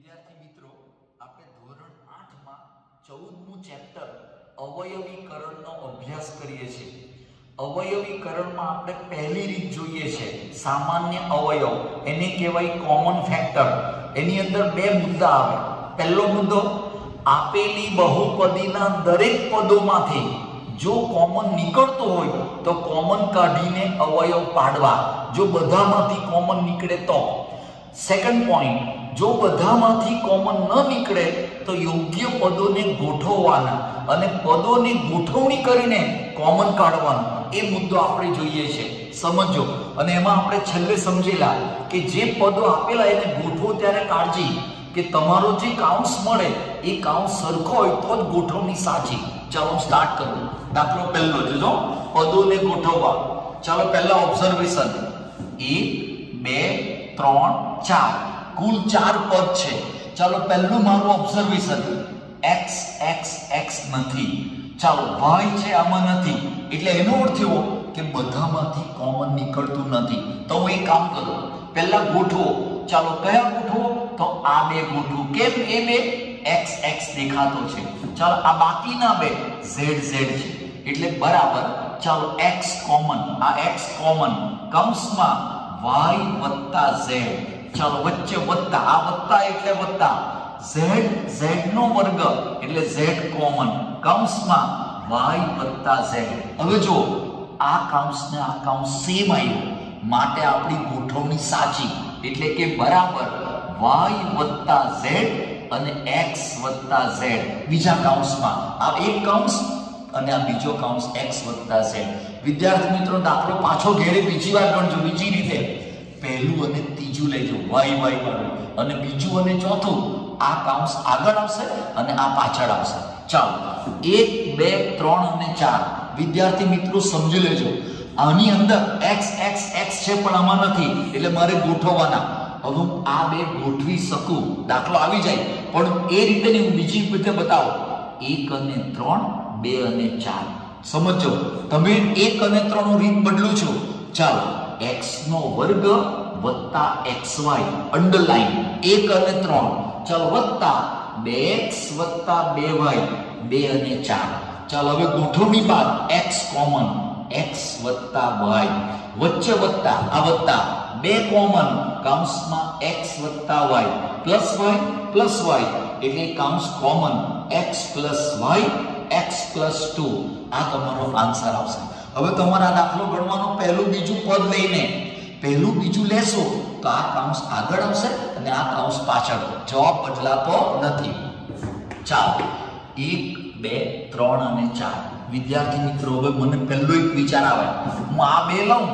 વિદ્યાર્થી મિત્રો, આપણે ધોરણ 8 માં 14મું ચેપ્ટર અવયવીકરણનો અભ્યાસ કરીએ છીએ. અવયવીકરણમાં આપણે પહેલી રીત જોઈએ છે સામાન્ય અવયવ, એને કહેવાય કોમન ફેક્ટર. એની અંદર બે મુદ્દા આવે. પહેલો મુદ્દો, આપેલી બહુપદીના દરેક પદોમાંથી જો કોમન નીકળતો હોય તો કોમન કાઢીને અવયવ પાડવા, જો બધામાંથી કોમન નીકળે તો. સેકન્ડ પોઈન્ટ, જો બધામાંથી કોમન ન નીકળે તો યોગ્ય પદોને ગોઠવવાના અને પદોની ગોઠવણી કરીને કોમન કાઢવાનું. એ મુદ્દો આપણે જોઈએ છે, સમજો. અને એમાં આપણે છેલ્લે સમજેલા કે જે પદો આપેલા એને ગોઠવો ત્યારે કાળજી કે તમારો જે કાઉન્સ મળે એ કાઉન્સ સરખો હોય તો જ ગોઠવણી સાચી. ચાલો સ્ટાર્ટ કરું. દાખલો પહેલો જોજો, પદોને ગોઠવવા. ચાલો પહેલા ઓબ્ઝર્વેશન, 1 2 3 4 કુલ 4 પદ છે. ચાલો પહેલું મારું ઓબ્ઝર્વેશન, x x x નથી. ચાલો y છે આમાં નથી, એટલે એનો અર્થ એવો કે બધામાંથી કોમન નીકળતું નથી. તો હું એક કામ કરું, પહેલા ગોઠવો. ચાલો કયા ગોઠવો? તો આ બે ગોઠવો. કેમ એ બે? x x દેખાતો છે. ચાલો આ બાકીના બે z z છે, એટલે બરાબર. ચાલો x કોમન, આ x કોમન, કૌંસમાં y વત્તા z. ચાલો વચ્ચે વત્તા, આ વત્તા એટલે વત્તા, z z નો વર્ગ એટલે z કોમન, કૌંસમાં y વત્તા z. હવે જો આ કૌંસ ને આ કૌંસ સેમ આવ્યો, માટે આપણી ગોઠવણી સાચી, એટલે કે બરાબર y વત્તા z અને x વત્તા z. બીજા કૌંસમાં આ એક કૌંસ અને આ બીજો કૌંસ x વત્તા z. વિદ્યાર્થી મિત્રો, દાખલો પાછો ઘેરે બીજી વાર ગણજો, બીજી રીતે. પહેલું અને ત્રીજું લેજો, y y વાળું, અને બીજું અને ચોથું. આ કૌંસ આગળ આવશે અને આ પાછળ આવશે. ચાલો 1 2 3 અને 4. વિદ્યાર્થી મિત્રો સમજી લેજો, આની અંદર x x x છે પણ આમાં નથી, એટલે મારે ગોઠવવાના. હવે હું આ બે ગોઠવી શકું, દાખલો આવી જાય, પણ એ રીતે નહીં, હું બીજી રીતે બતાવો. 1 અને 3 2 અને 4. સમજો, તમે 1 અને 3 નું રીત બદલું છું. ચાલો x નો વર્ગ વત્તા xy અંડરલાઈન 1 અને 3. ચાલો વત્તા 2x વત્તા 2y 2 અને 4. ચાલો હવે ગોઠવણી બાદ x કોમન, x વત્તા y, વચ્ચે વત્તા, આ વત્તા 2 કોમન, કૌંસમાં x વત્તા y પ્લસ y એટલે કૌંસ common x plus y x plus 2. આ તમારો આન્સર આવશે. હવે તમારા દાખલો ગણવાનો પહેલું બીજું પદ લઈને પહેલું બીજું લેશો તો આ કૌંસ આગળ આવશે અને આ કૌંસ પાછળ. જવાબ બદલાતો નથી. ચાલો 1 2 3 અને 4. વિદ્યાર્થી મિત્રો, હવે મને પહેલો એક વિચાર આવે, હું આ બે લઉં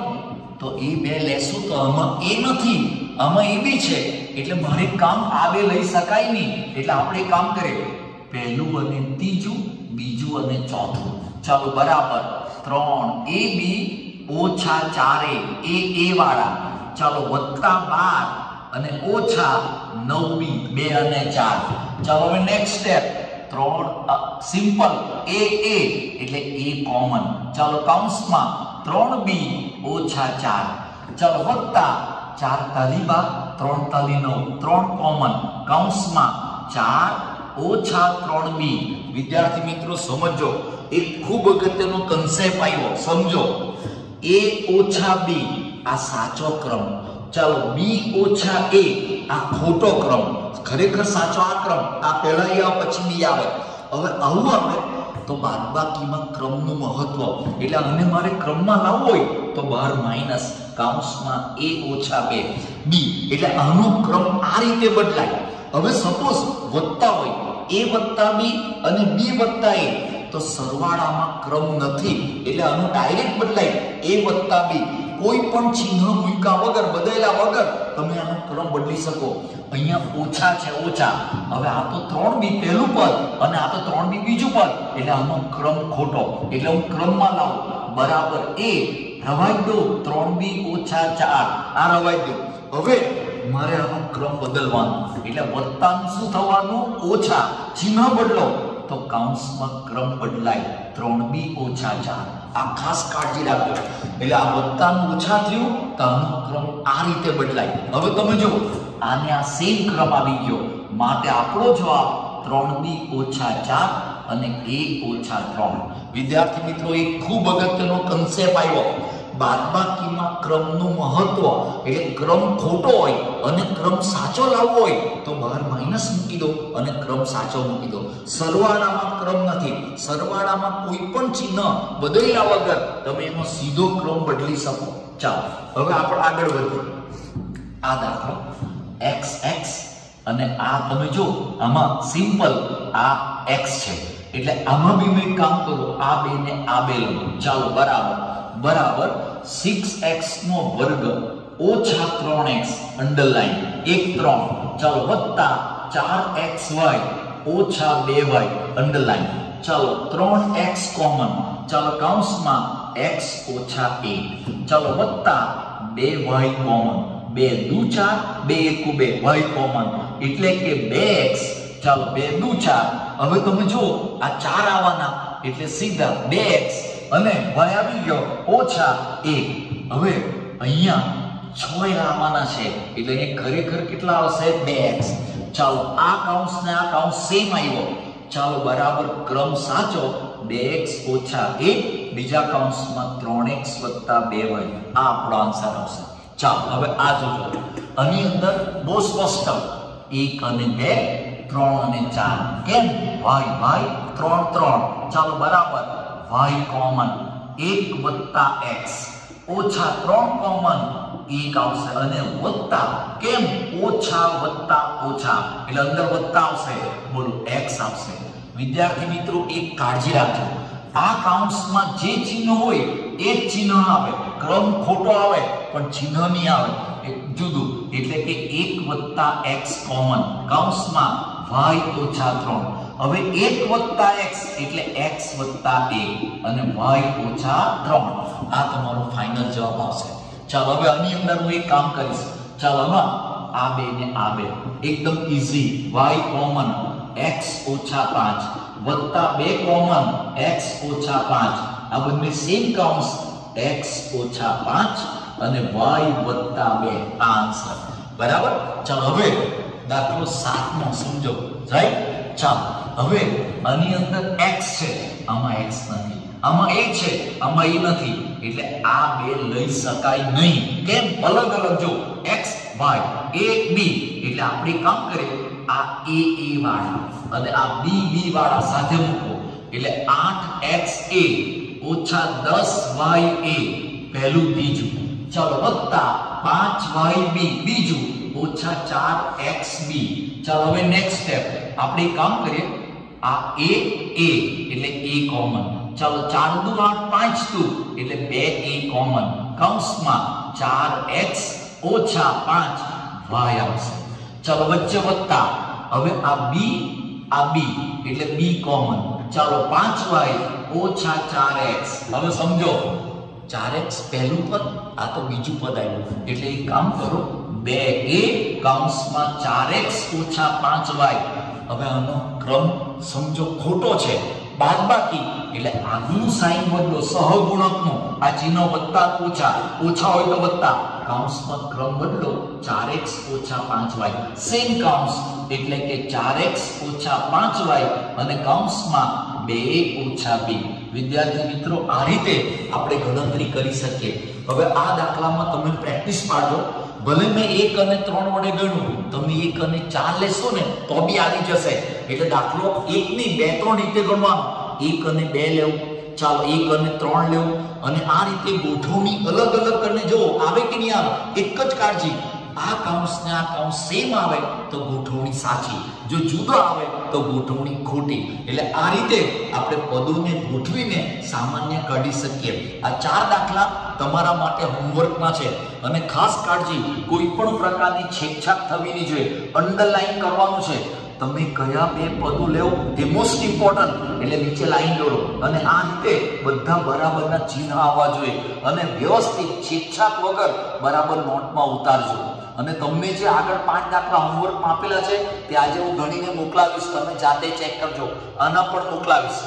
તો એ બે લેશું તો આમાં એ નથી, આમાં એ બી છે, એટલે મારે કામ આ બે લઈ શકાય નહીં. એટલે આપણે કામ કરીએ, પહેલું અને ત્રીજું, બીજું અને ચોથું. ચાલો બરાબર 3 ab ઓછા 4a એ વાળા. ચાલો વત્તા 12 અને ઓછા 9b 2 અને 4. ચાલો હવે નેક્સ્ટ સ્ટેપ, 3 સિમ્પલ a એટલે a કોમન. ચાલો કૌંસમાં 3b ઓછા 4. ચાલો વત્તા 4 તાલી 12 3 તાલી 9 3 કોમન, કૌંસમાં 4 ઓછા 3b. વિદ્યાર્થી મિત્રો સમજો, એક ખૂબ અગત્યનો કન્સેપ્ટ આવ્યો, સમજો. a ઓછા b આ સાચો ક્રમ. ચાલો b ઓછા a આ ખોટો ક્રમ. ખરેખર સાચો આ ક્રમ, આ પહેલા એ આવે પછી b આવે. હવે આવું આવે તો બાદબાકીમાં ક્રમનું મહત્વ, એટલે આને મારે ક્રમમાં લાવવો હોય તો બહાર માઈનસ, કૌંસમાં a ઓછા 2 b, એટલે આનો ક્રમ આ રીતે બદલાય. હવે સપોઝ વત્તા હોય a વત્તા b અને b વત્તા a, તો સરવાળામાં ક્રમ નથી, એટલે આનું ડાયરેક્ટ બદલાય a વત્તા b. કોઈ પણ ચિહ્ન મૂક્યા વગર, બદલ્યા વગર તમે આનો ક્રમ બદલી શકો. અહીંયા ઓછા છે, ઓછા. હવે આ તો 3b પહેલું પદ અને આ તો 3b બીજું પદ, એટલે આનો ક્રમ ખોટો, એટલે હું ક્રમમાં લાવું. બરાબર a રવાઈ દો, 3b ઓછા 4 આ રવાઈ દો. હવે મારે આનો ક્રમ બદલવાનો, એટલે વત્તાનું શું થવાનું? ઓછા. ચિહ્ન બદલો તો કૌંસમાં ક્રમ બદલાય, 3b ઓછા 4. આ ખાસ કાળજી રાખજો. એટલે આ વત્તાનું ઓછા થયું તો આનો ક્રમ આ રીતે બદલાય. હવે તમે જો આને આ સેમ ક્રમ આવી ગયો, માટે આપણો જવાબ 3b ઓછા 4 અને a ઓછા 3. વિદ્યાર્થી મિત્રો, એક ખૂબ અગત્યનો કન્સેપ્ટ આવ્યો. બાદબાકીમાં ક્રમનું મહત્વ એટલે ક્રમ ખોટો હોય અને ક્રમ સાચો લાવવો હોય તો બહાર માઈનસ મૂકી દો અને ક્રમ સાચો મૂકી દો. સરવાળામાં ક્રમ નથી. સરવાળામાં કોઈ પણ ચિહ્ન બદલ્યા વગર તમે એનો સીધો ક્રમ બદલી શકો. ચાલો હવે આપણે આગળ વધીએ. આ દાખલો x અને આ તમે જો આમાં સિમ્પલ આ x છે એટલે આમાં બી મેં કામ કરું, આ બે ને આ બે લઉં. ચાલો બરાબર 6x નો વર્ગ ઓછા 3x અંડરલાઈન 1 3. ચાલો વત્તા 4xy ઓછા 2y અંડરલાઈન. ચાલો 3x કોમન. ચાલો કૌંસમાં x ઓછા 1. ચાલો વત્તા 2y કોમન. 2 દુ 4 2 એકુ 2 y કોમન એટલે કે 2x. ચાલો 2 દુ 4. હવે તમે જો આ 4 આવવાના એટલે સીધા 2x અને y આવી ગયો ઓછા 1. હવે અહીંયા 6 આવવાના છે એટલે એ ખરેખર કેટલા આવશે 2x. ચાલો આ કૌંસ ને આ કૌંસ સેમ આવ્યો. ચાલો બરાબર ક્રમ સાચો 2x ઓછા 1 બીજા કૌંસમાં 3x વત્તા 2y. આ આપણો આન્સર આવશે. ચાલો હવે આ જોજો. આની અંદર બહુ સ્પષ્ટ 1 અને 2 3 અને 4 કેમ y 3 3. ચાલો બરાબર y કોમન 1 વત્તા x ઓછા 3 કોમન 1 આવશે અને વત્તા કેમ ઓછા વત્તા ઓછા એટલે અંદર વત્તા આવશે. બોલો x આવશે. વિદ્યાર્થી મિત્રો, એક કાળજી રાખજો. આ કૌંસમાં જે ચિહ્ન હોય એ જ ચિહ્ન આવે. ક્રમ ખોટો આવે પણ ચિહ્ન નહીં આવે, જુદું. એટલે કે 1 વત્તા x કોમન કૌંસમાં y ઓછા 3. હવે 1 વત્તા x એટલે x વત્તા 1 અને y ઓછા 3. આ તમારો ફાઇનલ જવાબ આવશે. ચાલો હવે આની અંદર હું એક કામ કરીશ. ચાલો હવે આ બે ને આ બે એકદમ ઈઝી. y કોમન x ઓછા 5 વત્તા 2 કોમન x ઓછા 5. આ બંને સેમ કૌંસ x ઓછા 5 અને y વત્તા 2. આ આન્સર બરાબર. ચાલો હવે દાખલો 7 નો સમજો. રાઈટ. ચાલો હવે આની અંદર x છે, આમાં x નથી. આમાં a છે, આમાં a નથી. એટલે આ બે લઈ શકાય નહીં. કેમ? અલગ અલગ જો x y a b. એટલે આપણે કામ કરીએ આ a વાળા અને આ b વાળા સાથે મૂકો એટલે 8xa ઓછા 10ya પહેલું બીજું. ચાલો વત્તા 5yb બીજું ઓછા 4xb. ચાલો હવે નેક્સ્ટ સ્ટેપ આપણે કામ કરીએ આ a એટલે a કોમન. ચાલો 4 દુ 8 5 દુ એટલે 2a કોમન કૌંસમાં 4x ઓછા 5y આવશે. ચાલો વચ્ચે વત્તા હવે આ b એટલે b કોમન. ચાલો 5y ઓછા 4x. હવે સમજો 4x પહેલું પદ, આ તો બીજું પદ આવ્યું એટલે એક કામ કરો 2a કૌંસમાં 4x ઓછા 5y. હવે આનો ક્રમ સમજો ખોટો છે. બાદબાકી એટલે આગલું સાઈન બદલો સહગુણકનો. આ ચિહ્ન વત્તા ઓછા હોય તો વત્તા કૌંસમાં ક્રમ બદલો 4x ઓછા 5y સેમ કૌંસ એટલે કે 4x ઓછા 5y અને કૌંસમાં 2a ઓછા 2. વિદ્યાર્થી મિત્રો, આ રીતે આપણે ગણતરી કરી શકીએ. હવે આ દાખલામાં તમે પ્રેક્ટિસ પાડજો. ભલે મેં 1 અને 3 વડે ગણ્યું, તમે 1 અને 4 લેશો ને તો બી આવી જશે. એટલે દાખલો 1 ની 2-3 રીતે ગણવાનો. 1 અને 2 લેવું, ચાલો 1 અને 3 લેવું અને આ રીતે ગોઠવણી અલગ અલગ કરીને જો આવે કે નહીં આવે. એક જ કાળજી, આ કૌંસ ને આ કૌંસ સેમ આવે તો ગોઠવણી સાચી, જો જુદો આવે તો ગોઠવણી ખોટી. એટલે આ રીતે આપણે પદોને ગોઠવીને સામાન્ય કાઢી શકીએ. આ 4 દાખલા તમારા માટે હોમવર્કમાં છે અને ખાસ કાળજી, કોઈ પણ પ્રકારની છેડછાડ થવી નહીં જોઈએ. અંડરલાઈન કરવાનું છે. તમે કયા બે પદો લેવો તે મોસ્ટ ઇમ્પોર્ટન્ટ. એટલે નીચે લાઈન દોરો અને આ રીતે બધા બરાબરના ચિહ્ન આવવા જોઈએ અને વ્યવસ્થિત છેડછાડ વગર બરાબર નોટમાં ઉતારજો. અને તમને જે આગળ 5 દાખલા હોમવર્કમાં આપેલા છે તે આજે હું ગણીને મોકલાવીશ. તમે જાતે ચેક કરજો. આના પણ મોકલાવીશ.